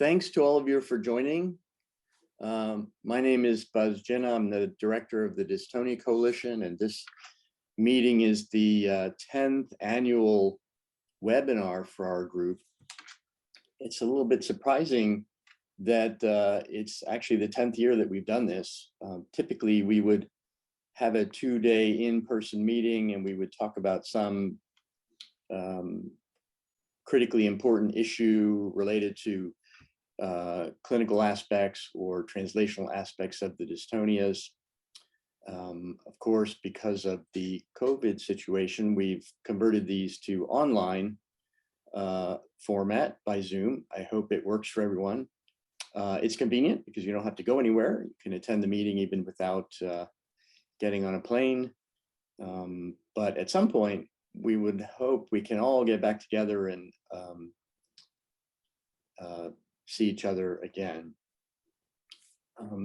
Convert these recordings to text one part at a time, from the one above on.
Thanks to all of you for joining. My name is Jinnah. I'm the director of the Dystonia Coalition, and this meeting is the 10th annual webinar for our group. It's a little bit surprising that it's actually the 10th year that we've done this. Typically, we would have a 2-day in-person meeting and we would talk about some critically important issue related to clinical aspects or translational aspects of the dystonias. Of course, because of the COVID situation, we've converted these to online format by Zoom. I hope it works for everyone. It's convenient because you don't have to go anywhere. You can attend the meeting even without getting on a plane. But at some point, we would hope we can all get back together and see each other again.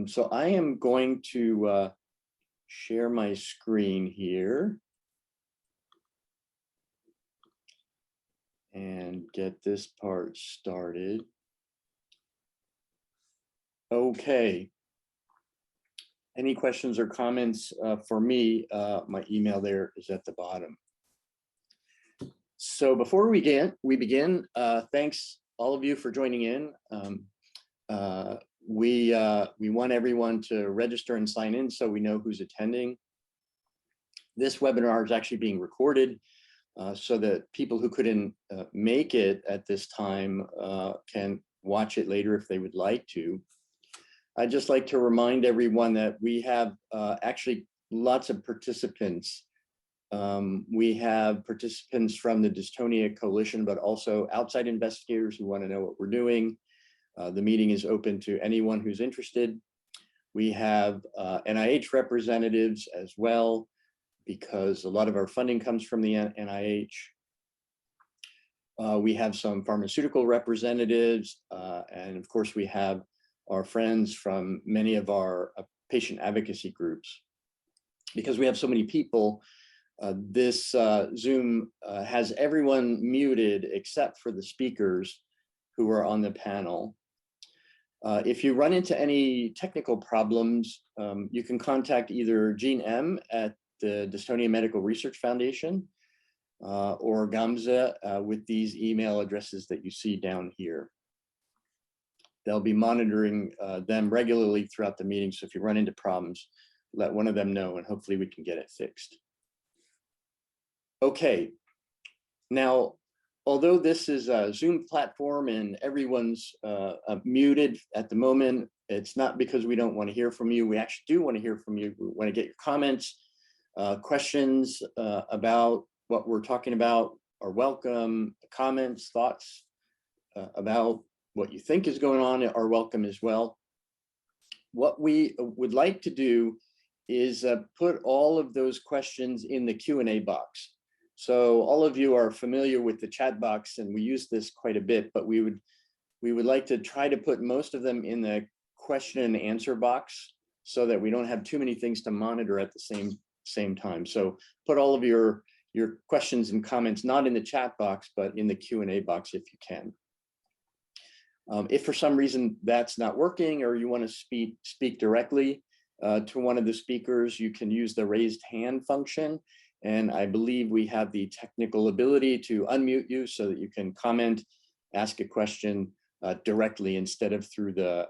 So I am going to share my screen here and get this part started. Okay. Any questions or comments for me? My email there is at the bottom. So before we begin, thanks all of you for joining in. We want everyone to register and sign in so we know who's attending. This webinar is actually being recorded so that people who couldn't make it at this time can watch it later if they would like to. I'd just like to remind everyone that we have actually lots of participants. We have participants from the Dystonia Coalition, but also outside investigators who want to know what we're doing. The meeting is open to anyone who's interested. We have NIH representatives as well, because a lot of our funding comes from the NIH. We have some pharmaceutical representatives, and of course we have our friends from many of our patient advocacy groups. Because we have so many people, this Zoom has everyone muted except for the speakers who are on the panel. If you run into any technical problems, you can contact either Jean M. at the Dystonia Medical Research Foundation or Gamze with these email addresses that you see down here. They'll be monitoring them regularly throughout the meeting, so if you run into problems, let one of them know and hopefully we can get it fixed. Okay, now, although this is a Zoom platform and everyone's muted at the moment, it's not because we don't want to hear from you. We actually do want to hear from you. We want to get your comments, questions about what we're talking about are welcome. Comments, thoughts about what you think is going on are welcome as well. What we would like to do is put all of those questions in the Q&A box. So all of you are familiar with the chat box, and we use this quite a bit, but we would like to try to put most of them in the question and answer box so that we don't have too many things to monitor at the same time. So put all of your questions and comments not in the chat box, but in the Q&A box if you can. If for some reason that's not working or you want to speak directly to one of the speakers, you can use the raised hand function. And I believe we have the technical ability to unmute you so that you can comment, ask a question directly instead of through the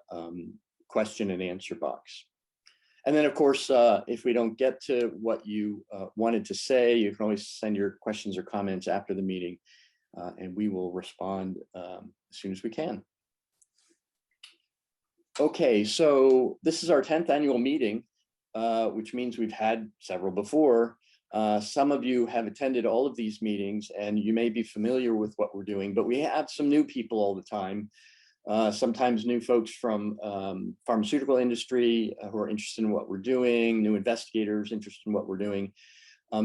question and answer box. And then, of course, if we don't get to what you wanted to say, you can always send your questions or comments after the meeting, and we will respond as soon as we can. Okay, so this is our 10th annual meeting, which means we've had several before. Some of you have attended all of these meetings and you may be familiar with what we're doing, but we have some new people all the time. Sometimes new folks from pharmaceutical industry who are interested in what we're doing, new investigators interested in what we're doing.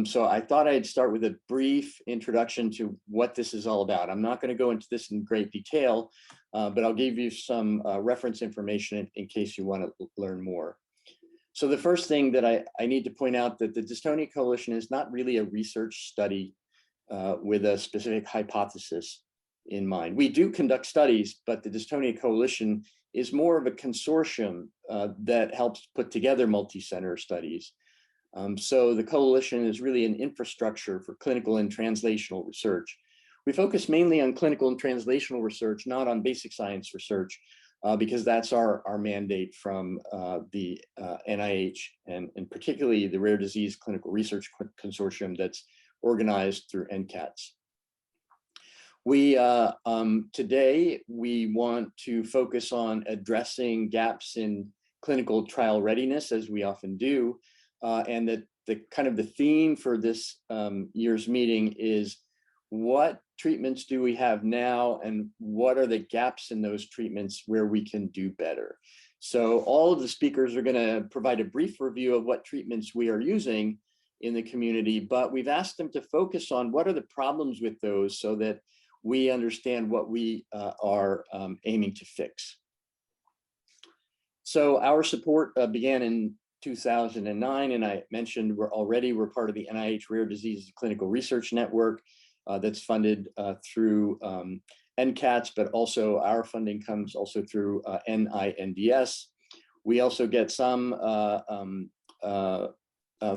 So I thought I'd start with a brief introduction to what this is all about. I'm not going to go into this in great detail, but I'll give you some reference information in case you want to learn more. So the first thing that I need to point out that the Dystonia Coalition is not really a research study with a specific hypothesis. in mind. We do conduct studies, but the Dystonia Coalition is more of a consortium that helps put together multi-center studies. So the coalition is really an infrastructure for clinical and translational research. We focus mainly on clinical and translational research, not on basic science research, because that's our mandate from the NIH and particularly the Rare Disease Clinical Research Consortium that's organized through NCATS. We today we want to focus on addressing gaps in clinical trial readiness, as we often do, and that the theme for this year's meeting is what treatments do we have now and what are the gaps in those treatments where we can do better. So all of the speakers are going to provide a brief review of what treatments we are using in the community, but we've asked them to focus on what are the problems with those so that we understand what we are aiming to fix. So our support began in 2009, and I mentioned we're part of the NIH Rare Disease Clinical Research Network that's funded through NCATS, but also our funding comes also through NINDS. We also get some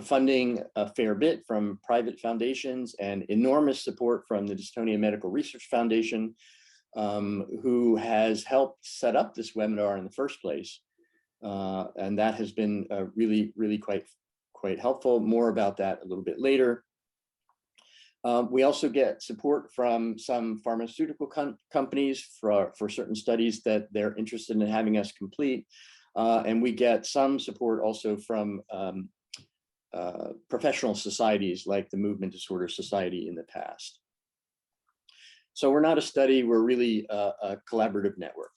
funding a fair bit from private foundations and enormous support from the Dystonia Medical Research Foundation, who has helped set up this webinar in the first place. And that has been really quite helpful. More about that a little bit later. We also get support from some pharmaceutical companies for certain studies that they're interested in having us complete. And we get some support also from professional societies like the Movement Disorder Society in the past. So we're not a study, we're really a collaborative network.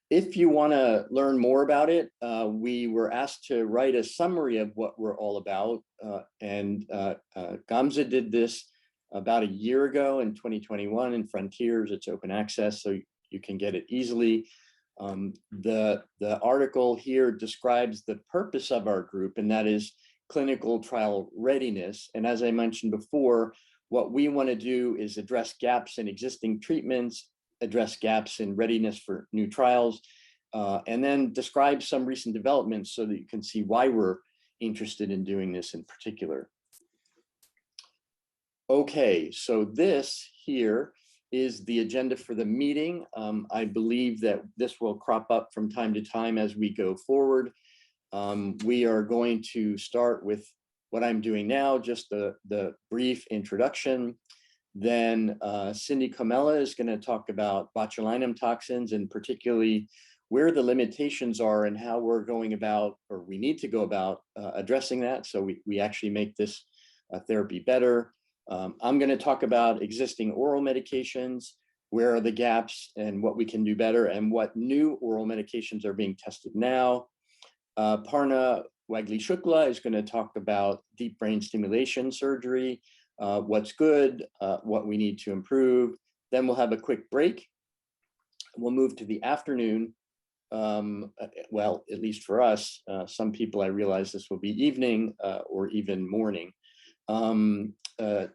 If you want to learn more about it, we were asked to write a summary of what we're all about. Gamze did this about a year ago in 2021 in Frontiers. It's open access, so you can get it easily. The article here describes the purpose of our group, and that is clinical trial readiness. And as I mentioned before, what we want to do is address gaps in existing treatments, address gaps in readiness for new trials, and then describe some recent developments so that you can see why we're interested in doing this in particular. Okay, so this here is the agenda for the meeting. I believe that this will crop up from time to time as we go forward. We are going to start with what I'm doing now, just the brief introduction. Then Cindy Comella is going to talk about botulinum toxins and particularly where the limitations are and how we're going about, or we need to go about addressing that so we actually make this therapy better. I'm going to talk about existing oral medications, where are the gaps and what we can do better and what new oral medications are being tested now. Parna Wagli-Shukla is going to talk about deep brain stimulation surgery, what's good, what we need to improve. Then we'll have a quick break. We'll move to the afternoon. Well, at least for us, some people, I realize this will be evening or even morning.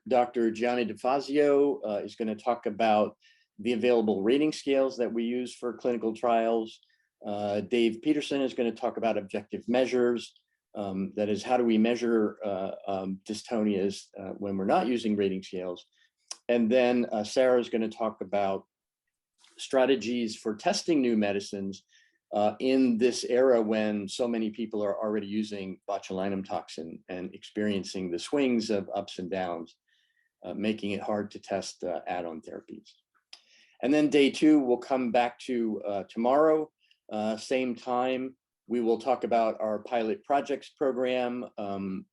Dr. Gianni DeFazio is going to talk about the available rating scales that we use for clinical trials. Dave Peterson is going to talk about objective measures. That is, how do we measure dystonias when we're not using rating scales? And then Sarah is going to talk about strategies for testing new medicines in this era when so many people are already using botulinum toxin and experiencing the swings of ups and downs, making it hard to test add-on therapies. And then day 2, we'll come back to tomorrow, same time. We will talk about our pilot projects program,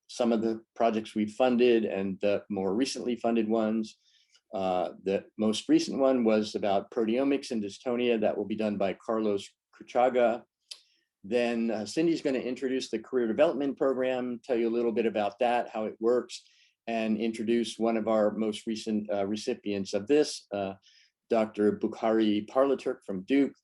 some of the projects we've funded and the more recently funded ones. The most recent one was about proteomics and dystonia that will be done by Carlos Cruchaga. Then Cindy's going to introduce the career development program, tell you a little bit about that, how it works, and introduce one of our most recent recipients of this, Dr. Bukhari Parlaturk from Duke.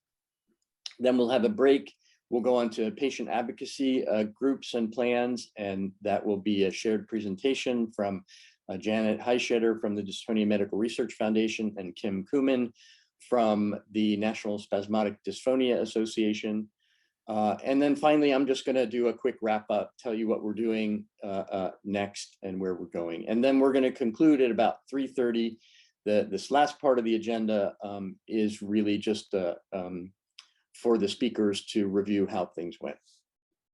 Then we'll have a break. We'll go on to patient advocacy groups and plans, and that will be a shared presentation from Janet Heischetter from the Dystonia Medical Research Foundation, and Kim Kumin from the National Spasmodic Dysphonia Association. And then finally, I'm just going to do a quick wrap up, tell you what we're doing next and where we're going. And then we're going to conclude at about 3:30. This last part of the agenda is really just for the speakers to review how things went.